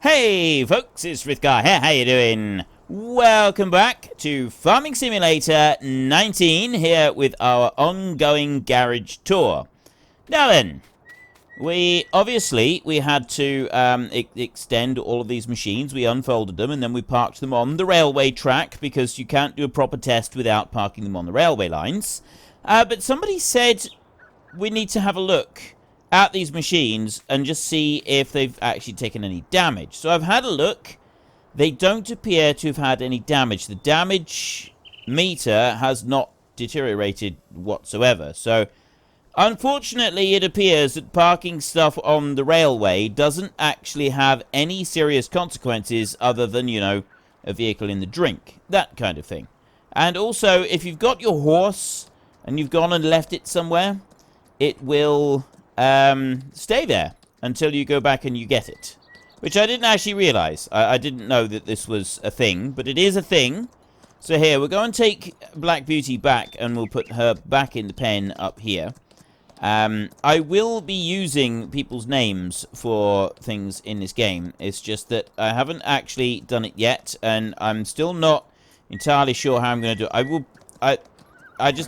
Hey folks, it's Frithgar here, how you doing? Welcome back to Farming Simulator 19 here with our ongoing garage tour. Now then, we had to extend all of these machines. We unfolded them and then we parked them on the railway track because you can't do a proper test without parking them on the railway lines. But somebody said we need to have a look at these machines and just see if they've actually taken any damage. So I've had a look. They don't appear to have had any damage. The damage meter has not deteriorated whatsoever. So unfortunately, it appears that parking stuff on the railway doesn't actually have any serious consequences other than, you know, a vehicle in the drink. That kind of thing. And also, if you've got your horse and you've gone and left it somewhere, it will stay there until you go back and you get it. Which I didn't actually realize. I didn't know that this was a thing, but it is a thing. So here, we'll go and take Black Beauty back and we'll put her back in the pen up here. I will be using people's names for things in this game. It's just that I haven't actually done it yet, and I'm still not entirely sure how I'm going to do it.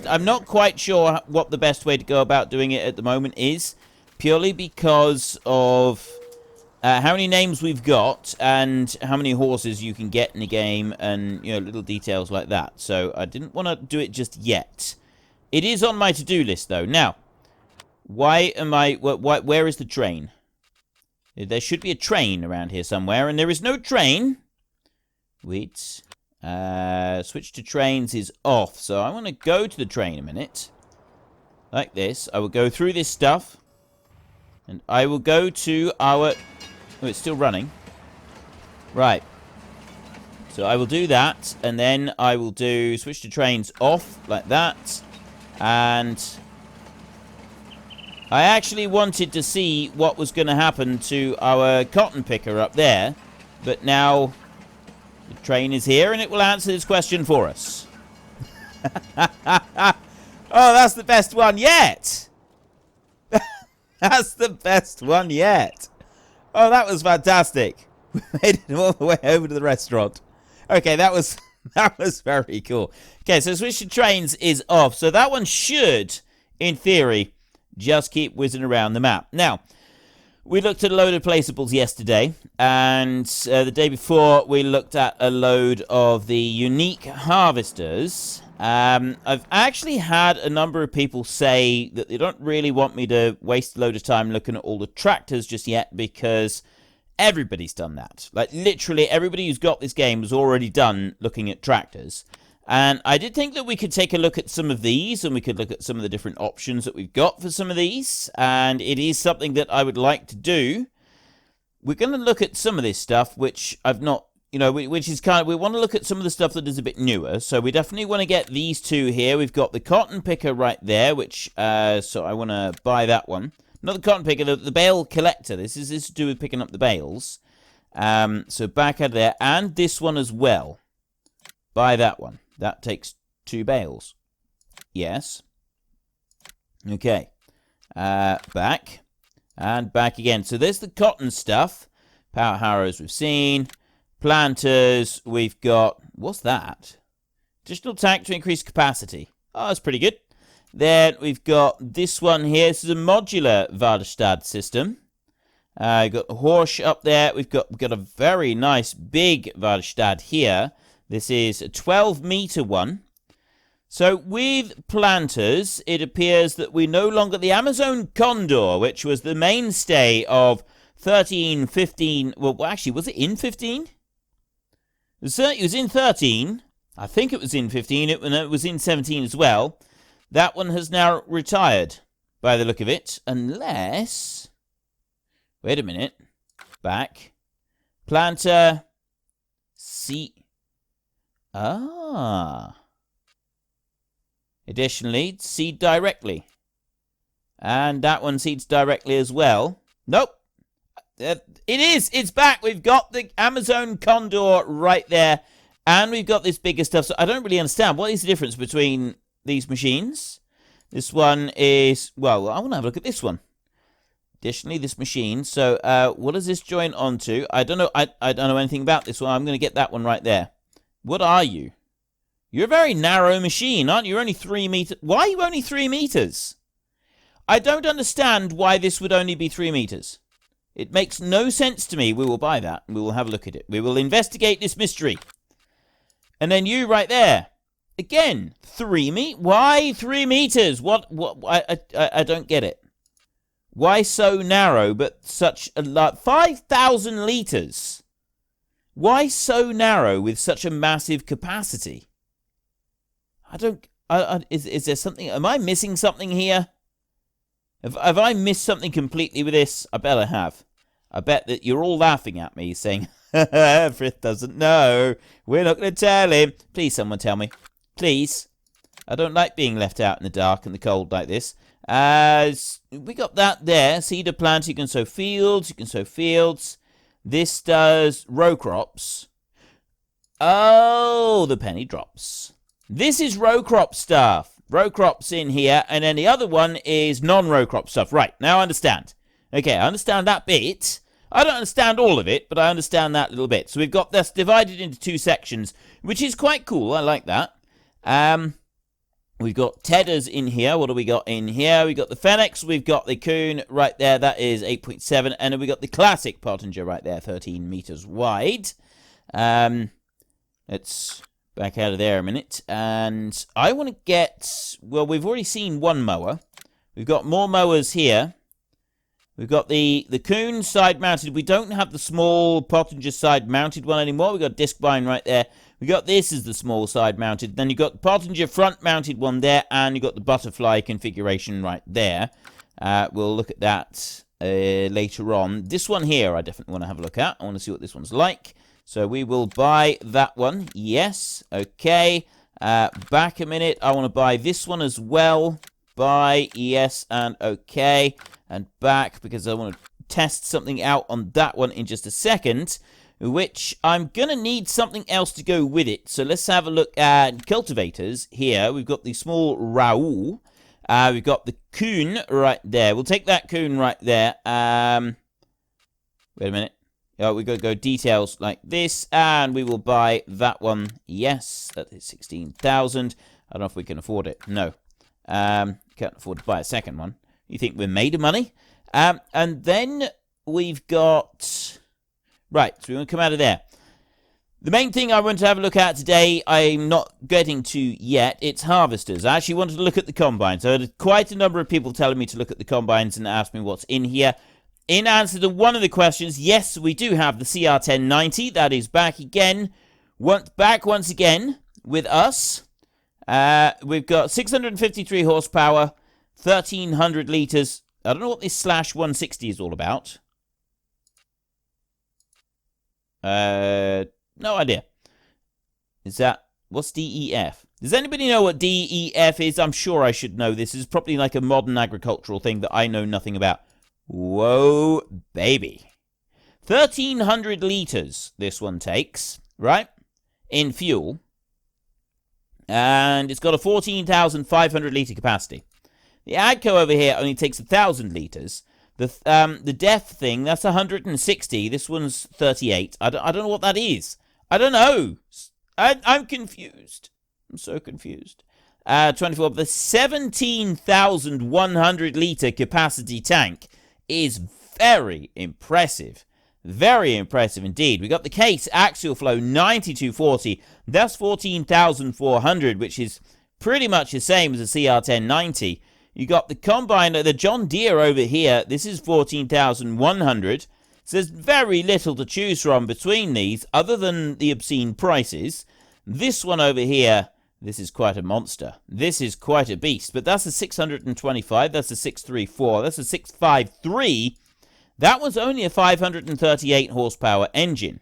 I'm not quite sure what the best way to go about doing it at the moment is, purely because of how many names we've got and how many horses you can get in the game and, you know, little details like that. So I didn't want to do it just yet. It is on my to-do list, though. Now, where is the train? There should be a train around here somewhere, and there is no train. Wait. Switch to trains is off, so I want to go to the train a minute. Like this. I will go through this stuff. And I will go to our... Oh, it's still running. Right. So I will do that, and then I will do switch to trains off, like that. And I actually wanted to see what was going to happen to our cotton picker up there. But now the train is here, and it will answer this question for us. Oh, that's the best one yet! That's the best one yet! Oh, that was fantastic. We made it all the way over to the restaurant. Okay, that was very cool. Okay, so switch to trains is off. So that one should, in theory, just keep whizzing around the map. Now, we looked at a load of placeables yesterday, and the day before we looked at a load of the unique harvesters. I've actually had a number of people say that they don't really want me to waste a load of time looking at all the tractors just yet, because everybody's done that. Like, literally everybody who's got this game has already done looking at tractors. And I did think that we could take a look at some of these, and we could look at some of the different options that we've got for some of these. And it is something that I would like to do. We're going to look at some of this stuff, which I've not, you know, which is kind of, we want to look at some of the stuff that is a bit newer. So we definitely want to get these two here. We've got the cotton picker right there, which, so I want to buy that one. Not the cotton picker, the bale collector. This is to do with picking up the bales. So back out of there. And this one as well. Buy that one. That takes 2 bales. Yes. Okay. Back. And back again. So there's the cotton stuff. Power harrows we've seen. Planters. We've got... What's that? Additional tank to increase capacity. Oh, that's pretty good. Then we've got this one here. This is a modular Valtra system. Got the horse up there. We've got a very nice big Valtra here. This is a 12-meter one. So with planters, it appears that we no longer... The Amazon Condor, which was the mainstay of 13, 15... Well, actually, was it in 15? It was in 13. I think it was in 15. It was in 17 as well. That one has now retired, by the look of it. Unless... Wait a minute. Back. Planter. Seat. Ah. Additionally, seed directly. And that one seeds directly as well. Nope. It is. It's back. We've got the Amazon Condor right there. And we've got this bigger stuff. So I don't really understand. What is the difference between these machines? This one is... Well, I want to have a look at this one. Additionally, this machine. So, what does this join onto? I don't know. I don't know anything about this one. I'm going to get that one right there. What are you? You're a very narrow machine, aren't you? You're only 3 meters. Why are you only 3 meters? I don't understand why this would only be 3 meters. It makes no sense to me. We will buy that. We will have a look at it. We will investigate this mystery. And then you right there. Again, 3 meters. Why 3 meters? What? I don't get it. Why so narrow, but such a lot? 5,000 liters. Why so narrow with such a massive capacity? I don't... is there something... Am I missing something here? Have I missed something completely with this? I bet I have. I bet that you're all laughing at me, saying, Frith doesn't know. We're not going to tell him. Please, someone tell me. Please. I don't like being left out in the dark and the cold like this. We got that there. Cedar plants, you can sow fields. You can sow fields. This does row crops. Oh, the penny drops. This is row crop stuff. Row crops in here, and then the other one is non-row crop stuff. Right, now I understand. Okay, I understand that bit. I don't understand all of it, but I understand that little bit. So we've got this divided into 2 sections, which is quite cool. I like that. We've got tedders in here. What do we got in here? We've got the Fenix. We've got the Krone right there. That is 8.7. And then we got the classic Pottinger right there, 13 meters wide. Let's back out of there a minute. And I want to get... Well, we've already seen one mower. We've got more mowers here. We've got the Krone side-mounted. We don't have the small Pottinger side-mounted one anymore. We've got disc bind right there. We got this as the small side-mounted. Then you've got the Pottinger front-mounted one there. And you've got the butterfly configuration right there. We'll look at that later on. This one here I definitely want to have a look at. I want to see what this one's like. So we will buy that one. Yes. Okay. Back a minute. I want to buy this one as well. Buy. Yes. And okay. And back because I want to test something out on that one in just a second. Which I'm going to need something else to go with it. So let's have a look at cultivators here. We've got the small Raoul. We've got the Krone right there. We'll take that Krone right there. Wait a minute. We've got to go details like this. And we will buy that one. Yes, that is 16,000. I don't know if we can afford it. No. Can't afford to buy a second one. You think we're made of money? And then we've got... Right, so we want to come out of there. The main thing I want to have a look at today, I'm not getting to yet. It's harvesters. I actually wanted to look at the combines. I had quite a number of people telling me to look at the combines and ask me what's in here. In answer to one of the questions, yes, we do have the CR1090. That is back again. Back once again with us. We've got 653 horsepower, 1,300 litres. I don't know what this /160 is all about. No idea. Is that... What's DEF? Does anybody know what DEF is? I'm sure I should know. This is probably like a modern agricultural thing that I know nothing about. Whoa, baby. 1,300 litres this one takes, right? In fuel. And it's got a 14,500 litre capacity. The Agco over here only takes 1,000 litres. The DEF thing, that's 160. This one's 38. I don't know what that is. I don't know. I'm confused. I'm so confused. 24. The 17,100 litre capacity tank is very impressive. Very impressive indeed. We got the case axial flow 9240. That's 14,400, which is pretty much the same as the CR1090. You got the combine, the John Deere over here. This is 14,100. So there's very little to choose from between these, other than the obscene prices. This one over here, this is quite a monster. This is quite a beast. But that's a 625. That's a 634. That's a 653. That was only a 538 horsepower engine.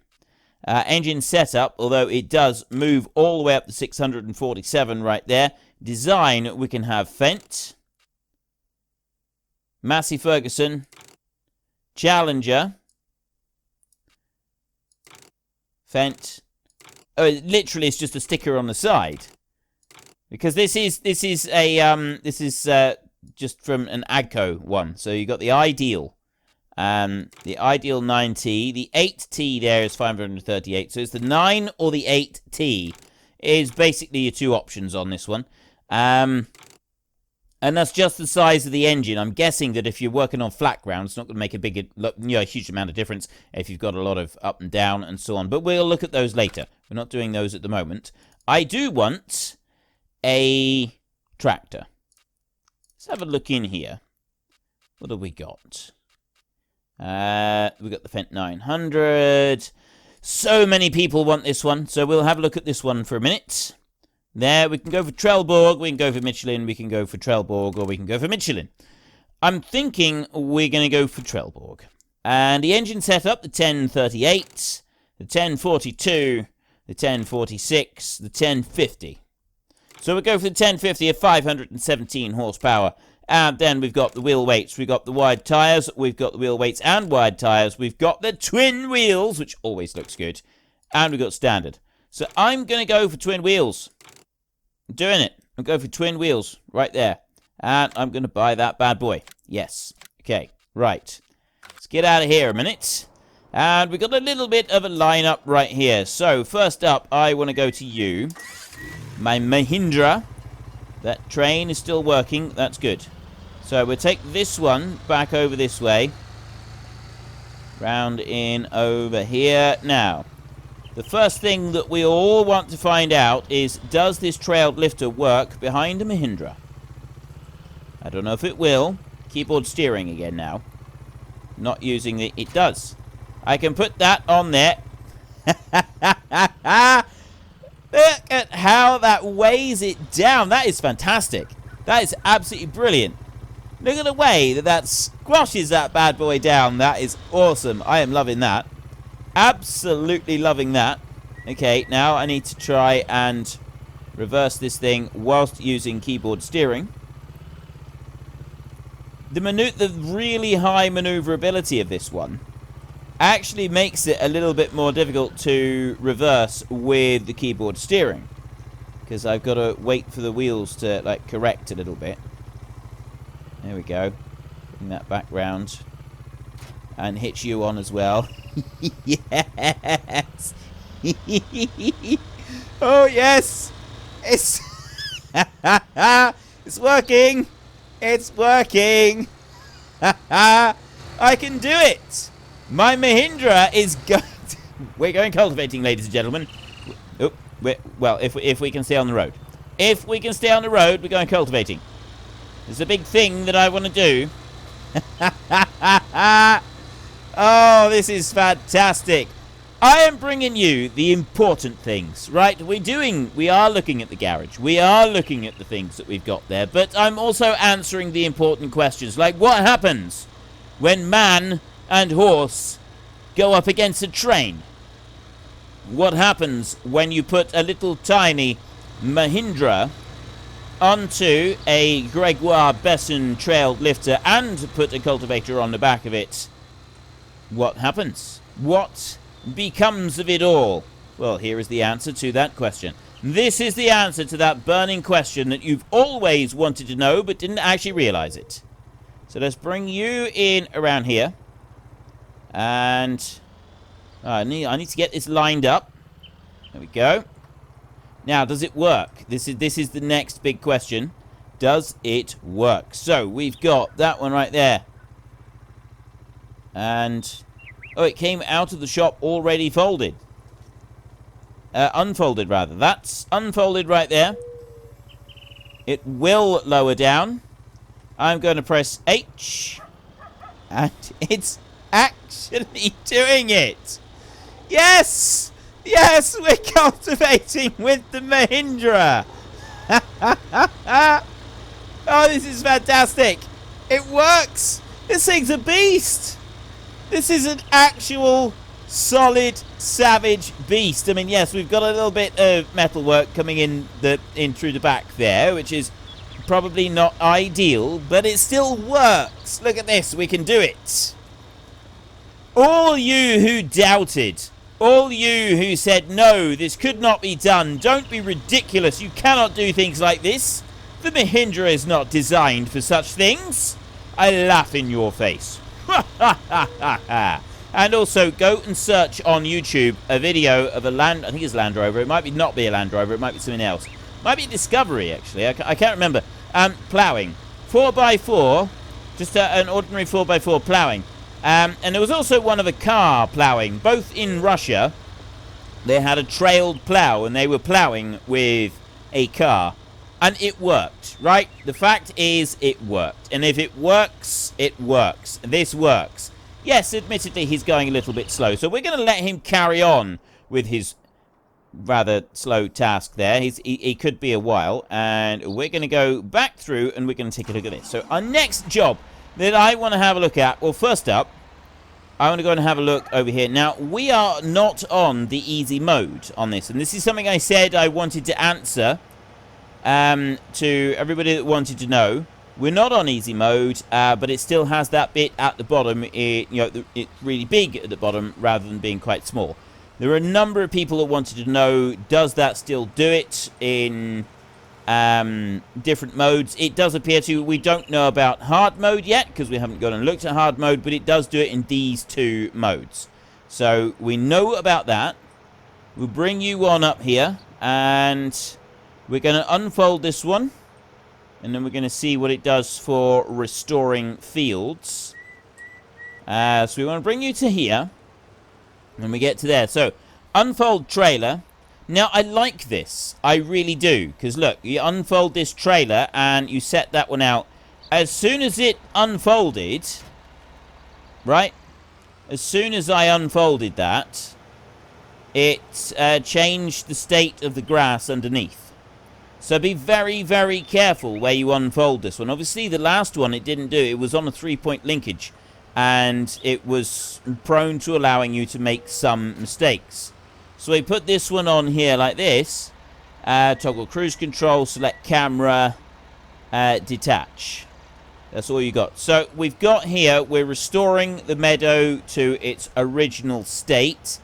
Engine setup, although it does move all the way up to 647 right there. Design, we can have Fendt, Massey Ferguson, Challenger, Fendt. Oh, literally, it's just a sticker on the side, because this is just from an Agco one. So you got the Ideal. The ideal 9T. The 8T there is 538. So it's the 9 or the 8T is basically your two options on this one. And that's just the size of the engine. I'm guessing that if you're working on flat ground, it's not going to make a huge amount of difference if you've got a lot of up and down and so on. But we'll look at those later. We're not doing those at the moment. I do want a tractor. Let's have a look in here. What have we got? We've got the Fendt 900. So many people want this one, so we'll have a look at this one for a minute. There, we can go for Trelleborg, we can go for Michelin, we can go for Trelleborg, or we can go for Michelin. I'm thinking we're going to go for Trelleborg. And the engine setup, the 1038, the 1042, the 1046, the 1050. So we'll go for the 1050 at 517 horsepower. And then we've got the wheel weights. We've got the wide tyres. We've got the wheel weights and wide tyres. We've got the twin wheels, which always looks good. And we've got standard. So I'm going to go for twin wheels. I'm doing it. I'm going for twin wheels right there. And I'm going to buy that bad boy. Yes. Okay. Right. Let's get out of here a minute. And we've got a little bit of a lineup right here. So first up, I want to go to you. My Mahindra. That train is still working. That's good. So we'll take this one back over this way. Round in over here. Now, the first thing that we all want to find out is, does this trailed lifter work behind a Mahindra? I don't know if it will. Keyboard steering again now. Not using the... It does. I can put that on there. Look at how that weighs it down. That is fantastic. That is absolutely brilliant. Look at the way that squashes that bad boy down. That is awesome. I am loving that. Absolutely loving that. Okay, now I need to try and reverse this thing whilst using keyboard steering. The really high maneuverability of this one actually makes it a little bit more difficult to reverse with the keyboard steering, because I've got to wait for the wheels to like correct a little bit. There we go. Bring that back round and hitch you on as well. Yes. Oh yes, it's it's working. It's working. I can do it. My Mahindra is going to... We're going cultivating, ladies and gentlemen. Oh, well, if we can stay on the road. If we can stay on the road, we're going cultivating. There's a big thing that I want to do. Oh, this is fantastic. I am bringing you the important things, right? We are looking at the garage. We are looking at the things that we've got there. But I'm also answering the important questions, like what happens when man and horse go up against a train? What happens when you put a little tiny Mahindra onto a Gregoire Besson trailed lifter and put a cultivator on the back of it? What happens? What becomes of it all? Well, here is the answer to that question. This is the answer to that burning question that you've always wanted to know but didn't actually realize it. So let's bring you in around here. And I need to get this lined up. There we go. Now, does it work? This is the next big question. Does it work? So we've got that one right there. And oh, it came out of the shop already folded. Unfolded rather. That's unfolded right there. It will lower down. I'm going to press H. And it's actually doing it. Yes! Yes, we're cultivating with the Mahindra. Oh, this is fantastic. It works. This thing's a beast. This is an actual solid savage beast. I mean, yes, we've got a little bit of metalwork coming in through the back there, which is probably not ideal, but it still works. Look at this. We can do it. All you who doubted, all you who said, no, this could not be done, don't be ridiculous, you cannot do things like this. The Mahindra is not designed for such things. I laugh in your face. And also, go and search on YouTube a video of a I think it's Land Rover. It might not be a Land Rover. It might be something else. It might be a Discovery, actually. I can't remember. Plowing. 4x4. Just an ordinary 4x4 plowing. And there was also one of a car plowing. Both in Russia. They had a trailed plow, and they were plowing with a car. And it worked, right? The fact is, it worked. And if it works, it works. This works. Yes, admittedly, he's going a little bit slow. So we're going to let him carry on with his rather slow task there. He could be a while. And we're going to go back through, and we're going to take a look at this. So our next job that I want to have a look at, well, first up, I want to go and have a look over here. Now, we are not on the easy mode on this. And this is something I said I wanted to answer to everybody that wanted to know. We're not on easy mode, but it still has that bit at the bottom. It's really big at the bottom rather than being quite small. There are a number of people that wanted to know, does that still do it in different modes? It does appear to. We don't know about hard mode yet because we haven't gone and looked at hard mode, but it does do it in these two modes. So we know about that. We'll bring you on up here, and we're going to unfold this one, and then we're going to see what it does for restoring fields. So we want to bring you to here, and we get to there. So unfold trailer. Now, I like this. I really do. Because, look, you unfold this trailer and you set that one out. As soon as it unfolded, right? As soon as I unfolded that, it changed the state of the grass underneath. So be very, very careful where you unfold this one. Obviously, the last one, it didn't do. It was on a 3-point linkage. And it was prone to allowing you to make some mistakes. So we put this one on here like this. Toggle cruise control, select camera, detach. That's all you got. So we've got here, we're restoring the meadow to its original state.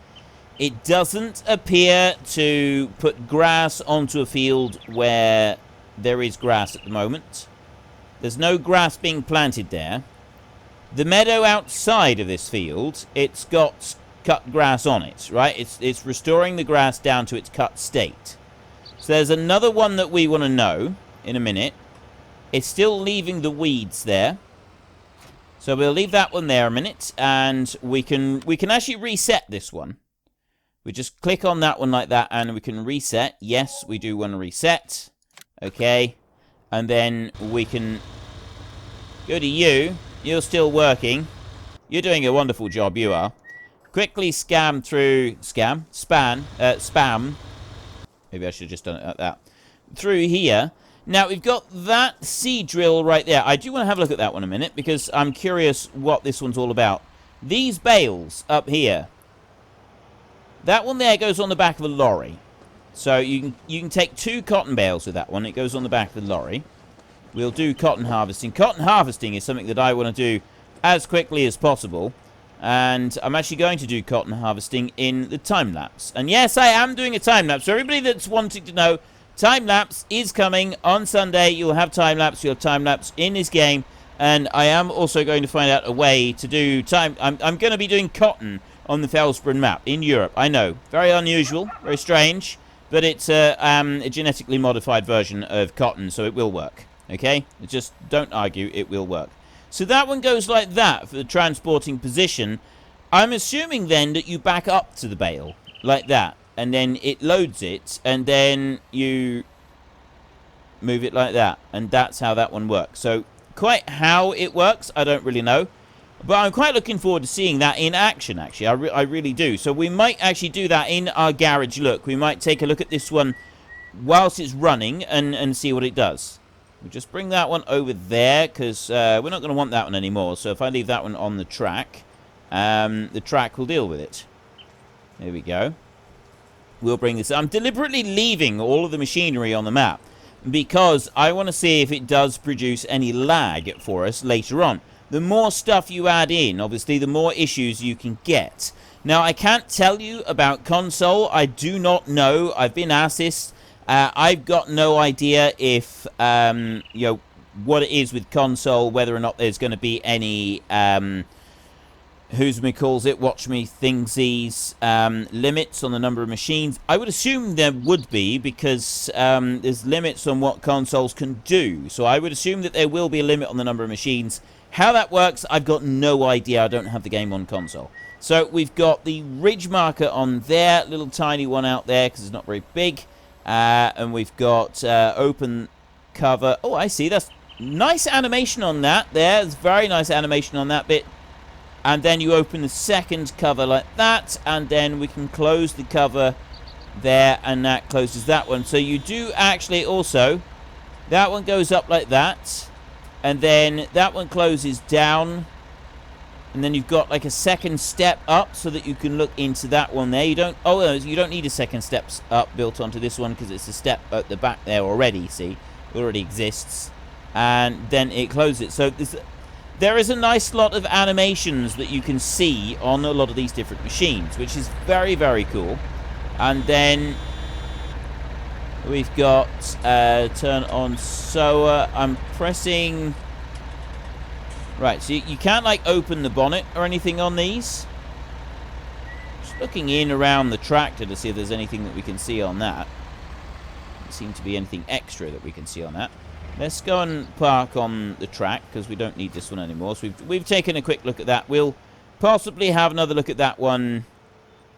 It doesn't appear to put grass onto a field where there is grass at the moment. There's no grass being planted there. The meadow outside of this field, it's got cut grass on it, right? It's restoring the grass down to its cut state. So there's another one that we want to know in a minute. It's still leaving the weeds there. So we'll leave that one there a minute, and we can actually reset this one. We just click on that one like that, and we can reset. Yes, we do want to reset. Okay. And then we can go to you. You're still working. You're doing a wonderful job, you are. Quickly spam. Maybe I should have just done it like that. Through here. Now, we've got that seed drill right there. I do want to have a look at that one a minute, because I'm curious what this one's all about. These bales up here. That one there goes on the back of a lorry. So you can take 2 cotton bales with that one. It goes on the back of the lorry. We'll do cotton harvesting. Cotton harvesting is something that I want to do as quickly as possible. And I'm actually going to do cotton harvesting in the time-lapse. And yes, I am doing a time-lapse. So everybody that's wanting to know, time-lapse is coming on Sunday. You'll have time-lapse. You'll have time-lapse in this game. And I am also going to find out a way to do time... I'm going to be doing cotton on the Felsbrunn map in Europe. I know. Very unusual. Very strange. But it's a genetically modified version of cotton, so it will work. Okay? Just don't argue. It will work. So that one goes like that for the transporting position. I'm assuming then that you back up to the bale like that. And then it loads it. And then you move it like that. And that's how that one works. So quite how it works, I don't really know. But I'm quite looking forward to seeing that in action, actually. I really do. So we might actually do that in our garage look. We might take a look at this one whilst it's running and see what it does. We'll just bring that one over there, because we're not going to want that one anymore. So if I leave that one on the track will deal with it. There we go. We'll bring this. I'm deliberately leaving all of the machinery on the map, because I want to see if it does produce any lag for us later on. The more stuff you add in, obviously, the more issues you can get. Now, I can't tell you about console. I do not know. I've been asked this. I've got no idea if, what it is with console, whether or not there's going to be any who's me calls it, watch me thingsies, limits on the number of machines. I would assume there would be, because there's limits on what consoles can do. So I would assume that there will be a limit on the number of machines. How that works, I've got no idea. I don't have the game on console. So we've got the ridge marker on there, little tiny one out there because it's not very big. And we've got open cover. Oh, I see. That's nice animation on that there. There's very nice animation on that bit. And then you open the second cover like that, and then we can close the cover there, and that closes that one. So you do actually also, that one goes up like that, and then that one closes down, and then you've got like a second step up so that you can look into that one there. You don't, oh, you don't need a second step up built onto this one because it's a step at the back there already, see? It already exists. And then it closes it. So there is a nice lot of animations that you can see on a lot of these different machines, which is very, very cool. And then we've got turn on sower. I'm pressing... Right, so you can't, like, open the bonnet or anything on these. Just looking in around the tractor to see if there's anything that we can see on that. Doesn't seem to be anything extra that we can see on that. Let's go and park on the track, because we don't need this one anymore. So we've taken a quick look at that. We'll possibly have another look at that one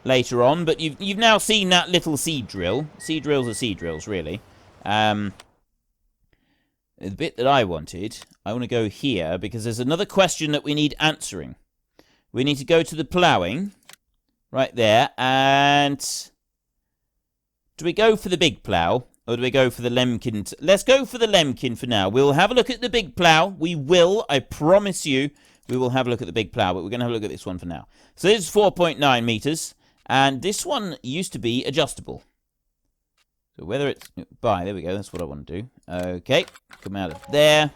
later on. But you've now seen that little seed drill. Seed drills are seed drills, really. The bit that I want to go here, because there's another question that we need answering. We need to go to the plowing, right there. And do we go for the big plow? Or do we go for the Lemkin? Let's go for the Lemkin for now. We'll have a look at the big plow. We will. I promise you, we will have a look at the big plow. But we're going to have a look at this one for now. So this is 4.9 meters. And this one used to be adjustable. So whether it's... there we go. That's what I want to do. Okay. Come out of there.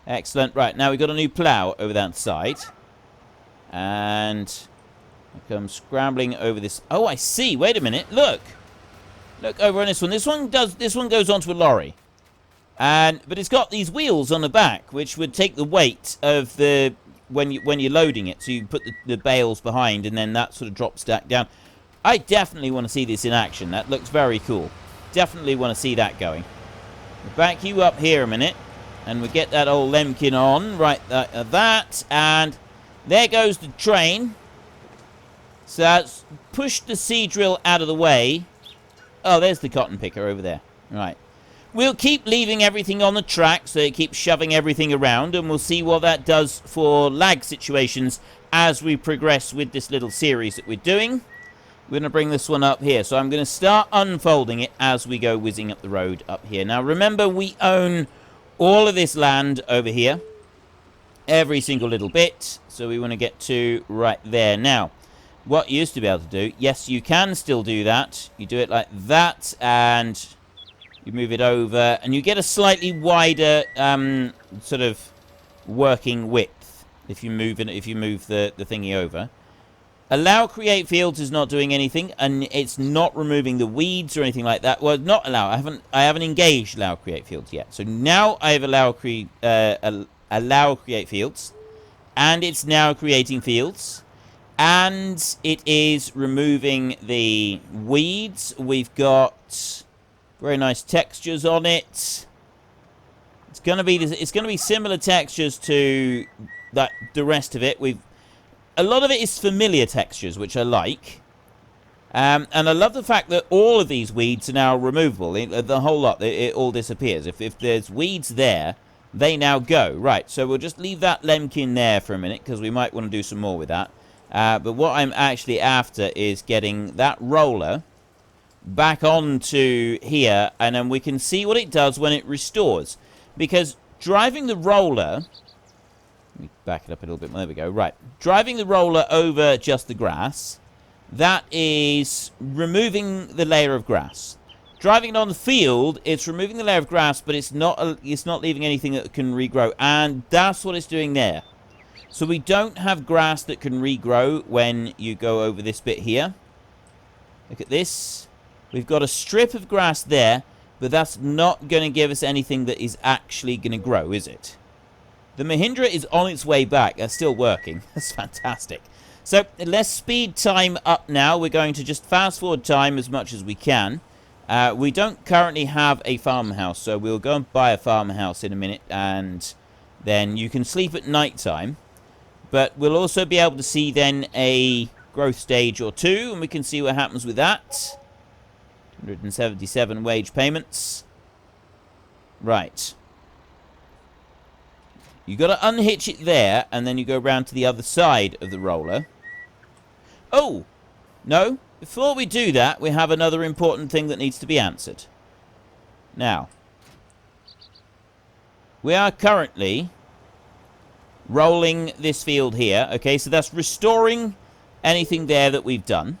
Excellent. Right. Now we've got a new plow over that side. And I come scrambling over this. Oh, I see. Wait a minute. Look. Look over on this one. This one goes onto a lorry, but it's got these wheels on the back, which would take the weight of the when you're loading it. So you put the bales behind, and then that sort of drops down. I definitely want to see this in action. That looks very cool. Definitely want to see that going. We'll back you up here a minute, and we get that old Lemkin on right that, and there goes the train. So that's pushed the seed drill out of the way. Oh, there's the cotton picker over there. Right. We'll keep leaving everything on the track so it keeps shoving everything around, and we'll see what that does for lag situations as we progress with this little series that we're doing. We're going to bring this one up here. So I'm going to start unfolding it as we go whizzing up the road up here. Now, remember, we own all of this land over here. Every single little bit. So we want to get to right there. Now, what you used to be able to do, yes, you can still do that. You do it like that, and you move it over, and you get a slightly wider sort of working width if you move the thingy over. Allow create fields is not doing anything, and it's not removing the weeds or anything like that. Well, not allow. I haven't engaged allow create fields yet. So now I have allow create fields, and it's now creating fields. And it is removing the weeds. We've got very nice textures on it. It's going to be similar textures to the rest of it. A lot of it is familiar textures, which I like. And I love the fact that all of these weeds are now removable. The whole lot, it all disappears. If there's weeds there, they now go. Right, so we'll just leave that Lemkin there for a minute, because we might want to do some more with that. But what I'm actually after is getting that roller back onto here, and then we can see what it does when it restores. Because driving the roller... Let me back it up a little bit more. There we go. Right. Driving the roller over just the grass, that is removing the layer of grass. Driving it on the field, it's removing the layer of grass, but it's not leaving anything that can regrow. And that's what it's doing there. So we don't have grass that can regrow when you go over this bit here. Look at this. We've got a strip of grass there, but that's not going to give us anything that is actually going to grow, is it? The Mahindra is on its way back. That's still working. That's fantastic. So let's speed time up now. We're going to just fast forward time as much as we can. We don't currently have a farmhouse, so we'll go and buy a farmhouse in a minute, and then you can sleep at night time. But we'll also be able to see then a growth stage or two, and we can see what happens with that. 177 wage payments. Right. You got to unhitch it there, and then you go round to the other side of the roller. Oh! No. Before we do that, we have another important thing that needs to be answered. Now, we are currently rolling this field here. Okay, so that's restoring anything there that we've done.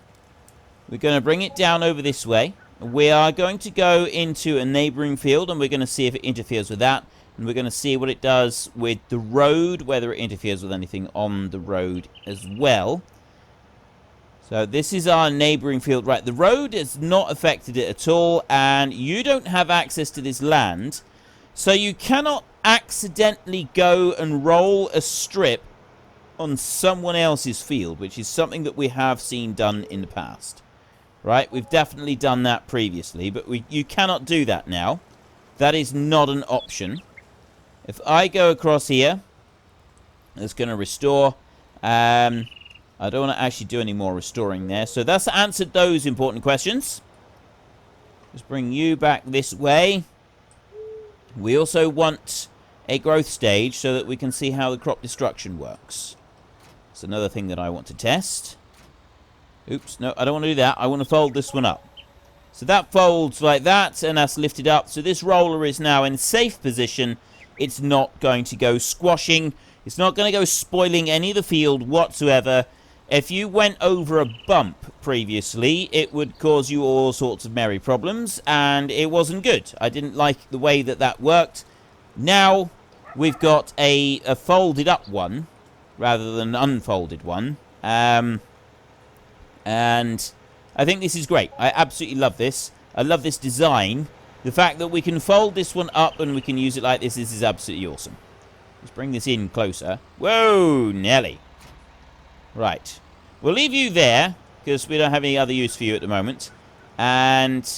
We're going to bring it down over this way. We are going to go into a neighbouring field, and we're going to see if it interferes with that. And we're going to see what it does with the road, whether it interferes with anything on the road as well. So this is our neighbouring field. Right, the road has not affected it at all, and you don't have access to this land. So you cannot accidentally go and roll a strip on someone else's field, which is something that we have seen done in the past. Right, we've definitely done that previously, but you cannot do that now. That is not an option. If I go across here, it's going to restore. I don't want to actually do any more restoring there. So that's answered those important questions. Just bring you back this way. We also want a growth stage so that we can see how the crop destruction works. That's another thing that I want to test. Oops, no, I don't want to do that. I want to fold this one up. So that folds like that, and that's lifted up. So this roller is now in safe position. It's not going to go squashing. It's not going to go spoiling any of the field whatsoever. If you went over a bump previously, it would cause you all sorts of merry problems, and it wasn't good. I didn't like the way that that worked. Now, we've got a folded up one, rather than an unfolded one. And I think this is great. I absolutely love this. I love this design. The fact that we can fold this one up and we can use it like this is absolutely awesome. Let's bring this in closer. Whoa, Nelly. Right. We'll leave you there, because we don't have any other use for you at the moment. And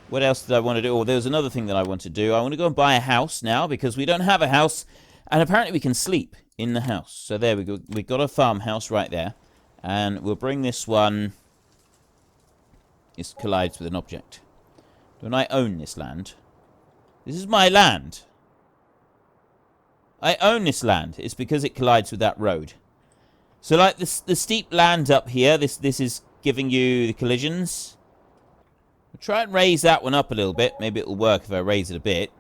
what else did I want to do? Oh, there was another thing that I want to do. I want to go and buy a house now, because we don't have a house. And apparently we can sleep in the house. So there we go. We've got a farmhouse right there. And we'll bring this one. It collides with an object. Don't I own this land? This is my land. I own this land. It's because it collides with that road. So, like, the steep land up here, this is giving you the collisions. We'll try and raise that one up a little bit. Maybe it'll work if I raise it a bit.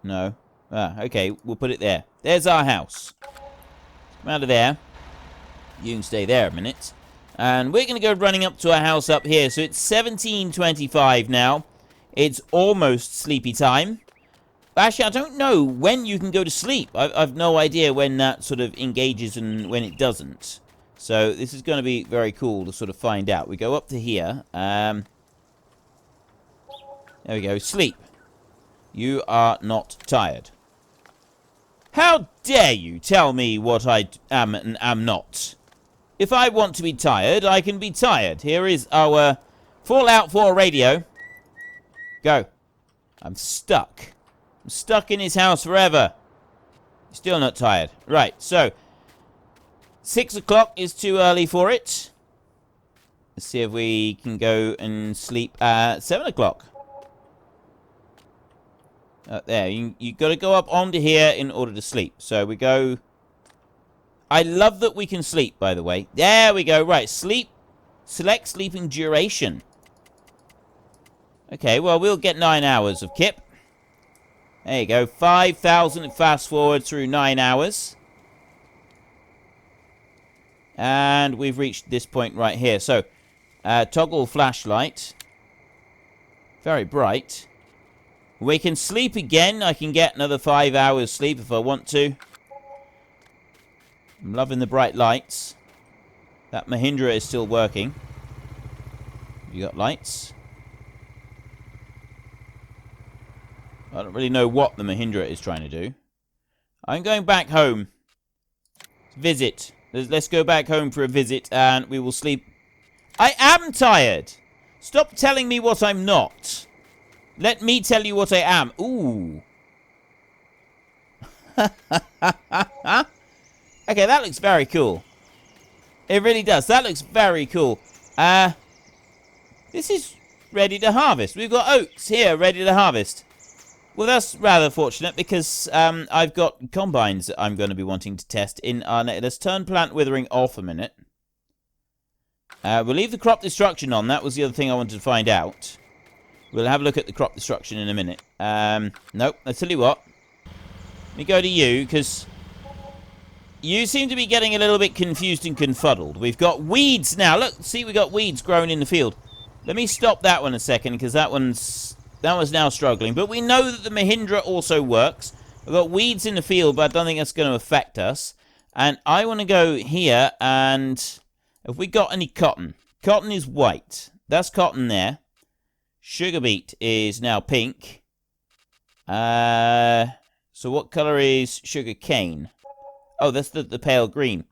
No. Ah, okay, we'll put it there. There's our house. Come out of there. You can stay there a minute. And we're going to go running up to our house up here. So it's 17:25 now. It's almost sleepy time. Actually, I don't know when you can go to sleep. I've no idea when that sort of engages and when it doesn't. So this is going to be very cool to sort of find out. We go up to here. There we go. Sleep. You are not tired. How dare you tell me what I am and am not? If I want to be tired, I can be tired. Here is our Fallout 4 radio. Go. I'm stuck. I'm stuck in his house forever. Still not tired. Right, so 6 o'clock is too early for it. Let's see if we can go and sleep at 7 o'clock. There, you got to go up onto here in order to sleep. So we go. I love that we can sleep, by the way. There we go. Right, sleep. Select sleeping duration. Okay, well, we'll get 9 hours of kip. There you go. 5,000 fast forward through 9 hours. And we've reached this point right here. So, toggle flashlight. Very bright. We can sleep again. I can get another 5 hours sleep if I want to. I'm loving the bright lights. That Mahindra is still working. You got lights? I don't really know what the Mahindra is trying to do. I'm going back home. Visit. Let's go back home for a visit, and we will sleep. I am tired. Stop telling me what I'm not. Let me tell you what I am. Ooh. Okay, that looks very cool. It really does. That looks very cool. This is ready to harvest. We've got oats here ready to harvest. Well, that's rather fortunate because I've got combines that I'm going to be wanting to test in our net. Let's turn plant withering off a minute. We'll leave the crop destruction on. That was the other thing I wanted to find out. We'll have a look at the crop destruction in a minute. Nope. I'll tell you what. Let me go to you, because you seem to be getting a little bit confused and confuddled. We've got weeds now. Look, see, we've got weeds growing in the field. Let me stop that one a second, because that one's now struggling. But we know that the Mahindra also works. We've got weeds in the field, but I don't think that's going to affect us. And I want to go here, and have we got any cotton? Cotton is white. That's cotton there. Sugar beet is now pink. So what colour is sugar cane? Oh, that's the pale green.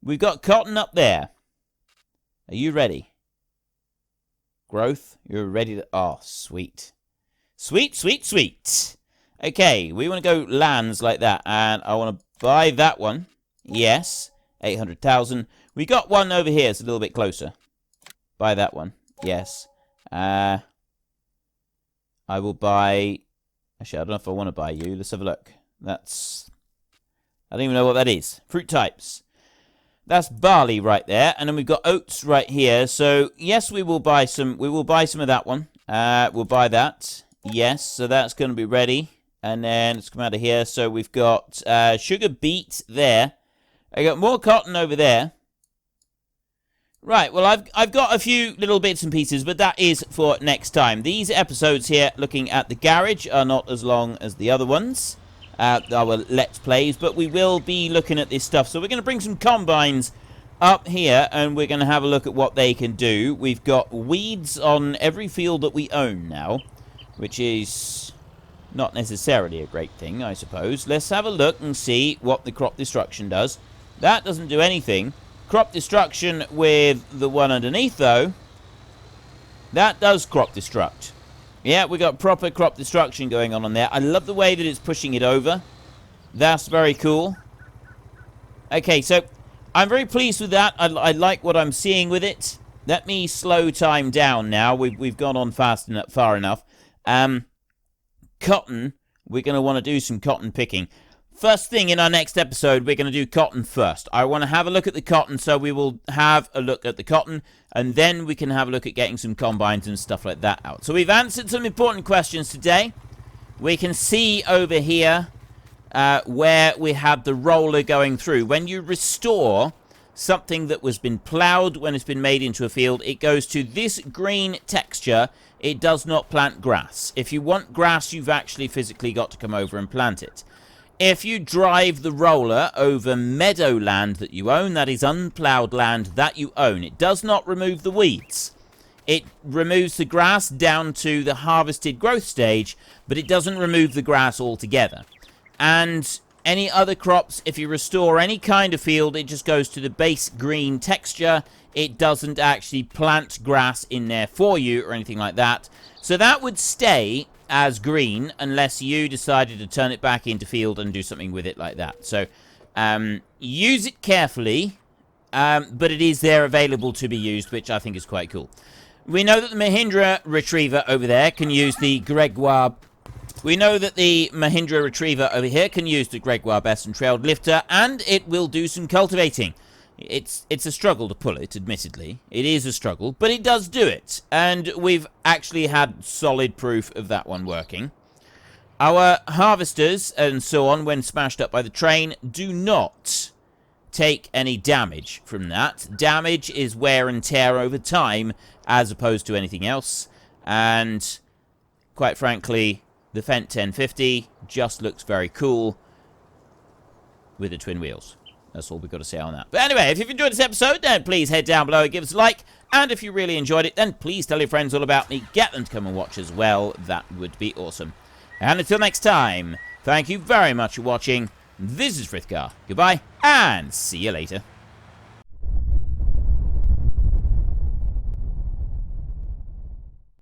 We've got cotton up there. Are you ready? Growth, you're ready to... Oh, sweet. Sweet, sweet, sweet. Okay, we want to go lands like that. And I want to buy that one. Yes. 800,000. We got one over here. It's a little bit closer. Buy that one. Yes. I will buy... Actually, I don't know if I want to buy you. Let's have a look. That's... I don't even know what that is. Fruit types. That's barley right there. And then we've got oats right here. So, yes, we will buy some. We will buy some of that one. We'll buy that. Yes, so that's going to be ready. And then let's come out of here. So we've got sugar beet there. I got more cotton over there. Right, well, I've got a few little bits and pieces, but that is for next time. These episodes here, looking at the garage, are not as long as the other ones, our Let's Plays, but we will be looking at this stuff. So we're going to bring some combines up here, and we're going to have a look at what they can do. We've got weeds on every field that we own now, which is not necessarily a great thing, I suppose. Let's have a look and see what the crop destruction does. That doesn't do anything. Crop destruction with the one underneath, though, that does crop destruct. Yeah, we got proper crop destruction going on there. I love the way that it's pushing it over. That's very cool. Okay, so I'm very pleased with that. I like what I'm seeing with it. Let me slow time down now. We've gone on far enough. Cotton, we're going to want to do some cotton picking. First thing in our next episode, we're going to do cotton first. I want to have a look at the cotton, so we will have a look at the cotton, and then we can have a look at getting some combines and stuff like that out. So we've answered some important questions today. We can see over here where we have the roller going through. When you restore something that was been plowed when it's been made into a field, it goes to this green texture. It does not plant grass. If you want grass, you've actually physically got to come over and plant it. If you drive the roller over meadowland that you own, that is unplowed land that you own, it does not remove the weeds. It removes the grass down to the harvested growth stage, but it doesn't remove the grass altogether. And any other crops, if you restore any kind of field, it just goes to the base green texture. It doesn't actually plant grass in there for you or anything like that. So that would stay as green unless you decided to turn it back into field and do something with it like that. So use it carefully, but it is there available to be used, which I think is quite cool. We know that the Mahindra Retriever over there can use the Gregoire. We know that the Mahindra Retriever over here can use the Gregoire Best and Trailed Lifter, and it will do some cultivating. It's a struggle to pull it, admittedly. It is a struggle, but it does do it. And we've actually had solid proof of that one working. Our harvesters and so on, when smashed up by the train, do not take any damage from that. Damage is wear and tear over time, as opposed to anything else. And, quite frankly, the Fendt 1050 just looks very cool with the twin wheels. That's all we've got to say on that. But anyway, if you've enjoyed this episode, then please head down below and give us a like. And if you really enjoyed it, then please tell your friends all about me. Get them to come and watch as well. That would be awesome. And until next time, thank you very much for watching. This is Frithgar. Goodbye, and see you later.